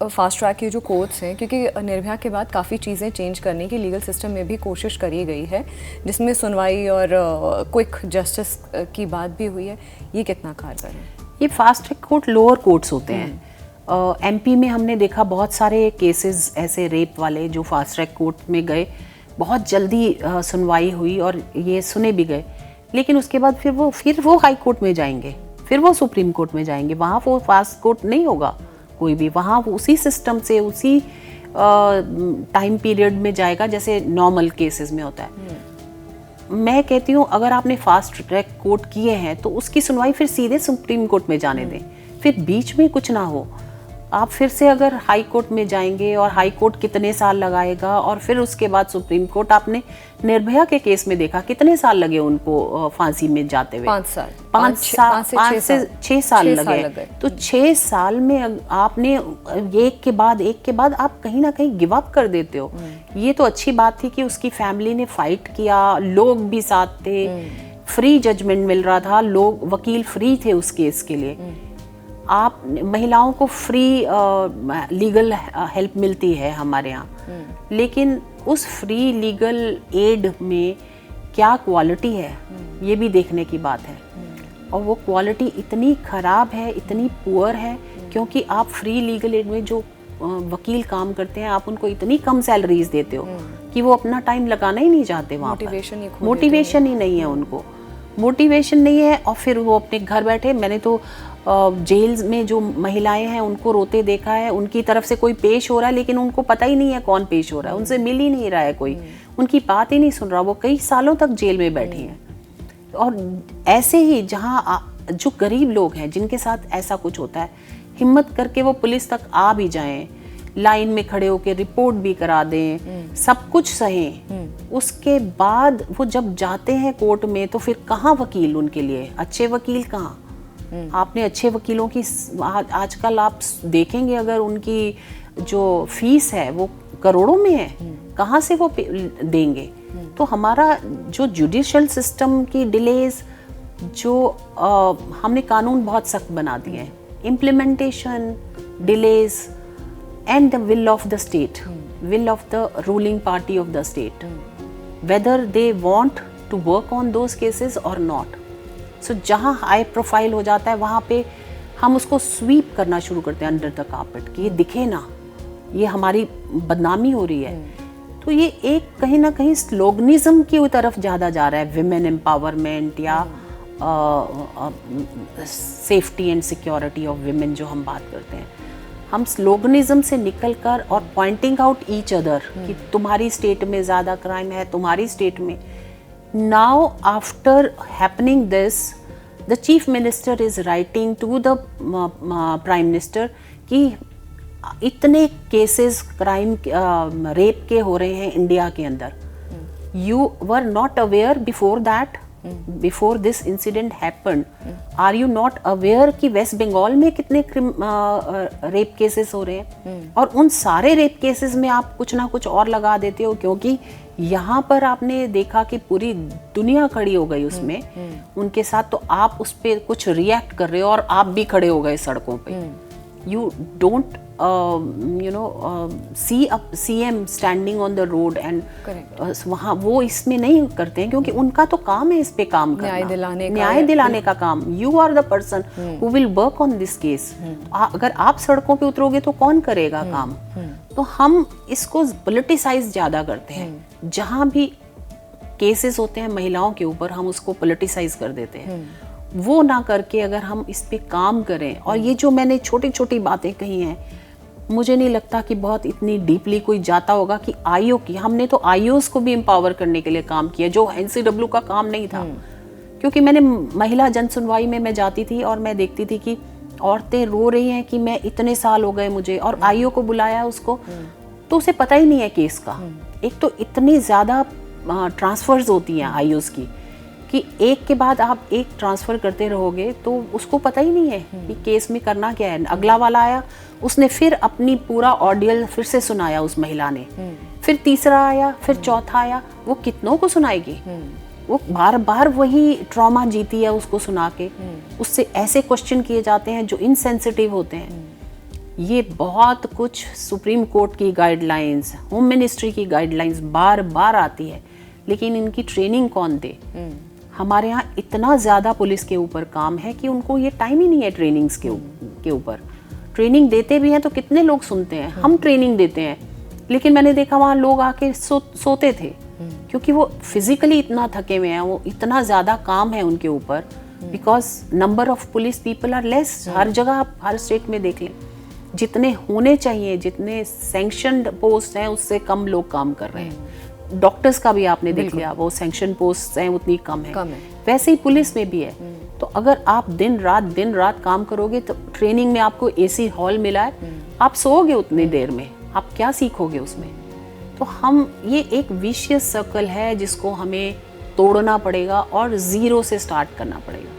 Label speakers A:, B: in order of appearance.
A: Fast track के जो courts हैं, क्योंकि निर्भया के बाद काफ़ी चीज़ें चेंज करने की लीगल सिस्टम में भी कोशिश करी गई है, जिसमें सुनवाई और क्विक जस्टिस की बात भी हुई है, ये कितना कारगर है?
B: ये fast track court lower courts होते हैं। एमपी में हमने देखा बहुत सारे केसेस ऐसे रेप वाले जो फास्ट ट्रैक कोर्ट में गए, बहुत जल्दी सुनवाई हुई और ये सुने भी गए, लेकिन उसके बाद फिर वो हाई कोर्ट में जाएंगे, फिर वो सुप्रीम कोर्ट में जाएंगे, वहाँ वो फास्ट कोर्ट नहीं होगा कोई भी, वहाँ उसी सिस्टम से उसी टाइम पीरियड में जाएगा जैसे नॉर्मल केसेस में होता है। मैं कहती हूँ अगर आपने फास्ट ट्रैक कोर्ट किए हैं तो उसकी सुनवाई फिर सीधे सुप्रीम कोर्ट में जाने दें, फिर बीच में कुछ ना हो। आप फिर से अगर हाई कोर्ट में जाएंगे और हाई कोर्ट कितने साल लगाएगा, और फिर उसके बाद सुप्रीम कोर्ट, आपने निर्भया के केस में देखा कितने साल लगे उनको फांसी में जाते हुए,
A: 5 से
B: 6 साल लगे। तो 6 साल में आपने एक के बाद आप कहीं ना कहीं गिव अप कर देते हो। ये तो अच्छी बात थी कि उसकी फैमिली ने फाइट किया, लोग भी साथ थे, फ्री जजमेंट मिल रहा था, लोग वकील फ्री थे उस केस के लिए। आप महिलाओं को फ्री लीगल हेल्प मिलती है हमारे यहाँ, लेकिन उस फ्री लीगल एड में क्या क्वालिटी है ये भी देखने की बात है। और वो क्वालिटी इतनी ख़राब है, इतनी पुअर है, क्योंकि आप फ्री लीगल एड में जो वकील काम करते हैं आप उनको इतनी कम सैलरीज देते हो कि वो अपना टाइम लगाना ही नहीं चाहते वहाँ पर। मोटिवेशन ही नहीं है उनको, मोटिवेशन नहीं है। और फिर वो अपने घर बैठे, मैंने तो जेल्स में जो महिलाएं हैं उनको रोते देखा है, उनकी तरफ से कोई पेश हो रहा है लेकिन उनको पता ही नहीं है कौन पेश हो रहा है, उनसे मिल ही नहीं रहा है कोई, उनकी बात ही नहीं सुन रहा, वो कई सालों तक जेल में बैठी हैं। और ऐसे ही जहाँ जो गरीब लोग हैं जिनके साथ ऐसा कुछ होता है, हिम्मत करके वो पुलिस तक आ भी जाएं, लाइन में खड़े होकर रिपोर्ट भी करा दें, सब कुछ सहें, उसके बाद वो जब जाते हैं कोर्ट में तो फिर कहाँ वकील उनके लिए, अच्छे वकील कहाँ? आपने अच्छे वकीलों की आजकल आप देखेंगे अगर उनकी जो फीस है वो करोड़ों में है, कहाँ से वो देंगे? तो हमारा जो जुडिशियल सिस्टम की डिलेज, जो हमने कानून बहुत सख्त बना दिए हैं, implementation delays and the will of the state, will of the ruling party of the state, whether they want to work on those cases और नॉट। सो जहाँ हाई प्रोफाइल हो जाता है वहाँ पे हम उसको स्वीप करना शुरू करते हैं अंडर द कार्पेट कि ये दिखे ना, ये हमारी बदनामी हो रही है। तो ये एक कहीं ना कहीं स्लोगनिज्म की तरफ ज़्यादा जा रहा है, विमेन एम्पावरमेंट या safety and security of women जो हम बात करते हैं, हम स्लोगनिज्म से निकलकर और पॉइंटिंग आउट ईच अदर कि तुम्हारी स्टेट में ज़्यादा क्राइम है, तुम्हारी स्टेट में। Now after happening this, the chief minister is writing to the prime minister कि इतने केसेस क्राइम रेप के हो रहे हैं इंडिया के अंदर, you were not aware before that, before this incident happened, are you not aware कि waste Bengal में कितने रेप केसेस हो रहे हैं? और उन सारे रेप केसेस में आप कुछ ना कुछ और लगा देते हो, क्योंकि यहाँ पर आपने देखा कि पूरी दुनिया खड़ी हो गई उसमें उनके साथ, तो आप उस पर कुछ रिएक्ट कर रहे हो और आप भी खड़े हो गए सड़कों पे। You don't see a CM standing on the road and वहाँ वो इसमें नहीं करते हैं, क्योंकि उनका तो काम है इस पे काम करना, न्याय दिलाने का काम। You are the person who will work on this case. अगर आप सड़कों पे उतरोगे तो कौन करेगा काम? तो हम इसको पॉलिटिसाइज ज़्यादा करते हैं, जहाँ भी केसेस होते हैं महिलाओं के ऊपर हम उसको पॉलिटिसाइज कर देते हैं। वो ना करके अगर हम इस पे काम करें, और ये जो मैंने छोटी छोटी बातें कही हैं, मुझे नहीं लगता कि बहुत इतनी डीपली कोई जाता होगा कि आईओ की, हमने तो आईओस को भी एम्पावर करने के लिए काम किया जो NCW का काम नहीं था। क्योंकि मैंने महिला जन सुनवाई में मैं जाती थी और मैं देखती थी कि औरतें रो रही हैं कि मैं इतने साल हो गए मुझे, और आईओ को बुलाया उसको तो उसे पता ही नहीं है केस का। एक तो इतनी ज़्यादा ट्रांसफर्स होती हैं आईओस की कि एक के बाद आप एक ट्रांसफ़र करते रहोगे तो उसको पता ही नहीं है कि केस में करना क्या है। अगला वाला आया, उसने फिर अपनी पूरा ऑडियल फिर से सुनाया उस महिला ने, फिर तीसरा आया, फिर चौथा आया, वो कितनों को सुनाएगी? वो बार बार वही ट्रॉमा जीती है उसको सुना के। उससे ऐसे क्वेश्चन किए जाते हैं जो इनसेंसिटिव होते हैं। ये बहुत कुछ सुप्रीम कोर्ट की गाइडलाइंस, होम मिनिस्ट्री की गाइडलाइंस बार बार आती है, लेकिन इनकी ट्रेनिंग कौन दे? हमारे यहाँ इतना ज़्यादा पुलिस के ऊपर काम है कि उनको ये टाइम ही नहीं है ट्रेनिंग्स के ऊपर। ट्रेनिंग देते भी हैं तो कितने लोग सुनते हैं? हम ट्रेनिंग देते हैं, लेकिन मैंने देखा वहाँ लोग आके सोते थे, क्योंकि वो फिजिकली इतना थके हुए हैं, वो इतना ज़्यादा काम है उनके ऊपर, because number of police people are less. हर जगह आप हर स्टेट में देख लें, जितने होने चाहिए, जितने सैंक्शनड पोस्ट हैं उससे कम लोग काम कर रहे हैं। डॉक्टर्स का भी आपने देख लिया, वो सैंक्शन पोस्ट हैं उतनी कम है। वैसे ही पुलिस में भी है। तो अगर आप दिन रात काम करोगे, तो ट्रेनिंग में आपको एसी हॉल मिला है, आप सोओगे उतनी देर में, आप क्या सीखोगे उसमें? तो हम ये एक विशियस सर्कल है जिसको हमें तोड़ना पड़ेगा और ज़ीरो से स्टार्ट करना पड़ेगा।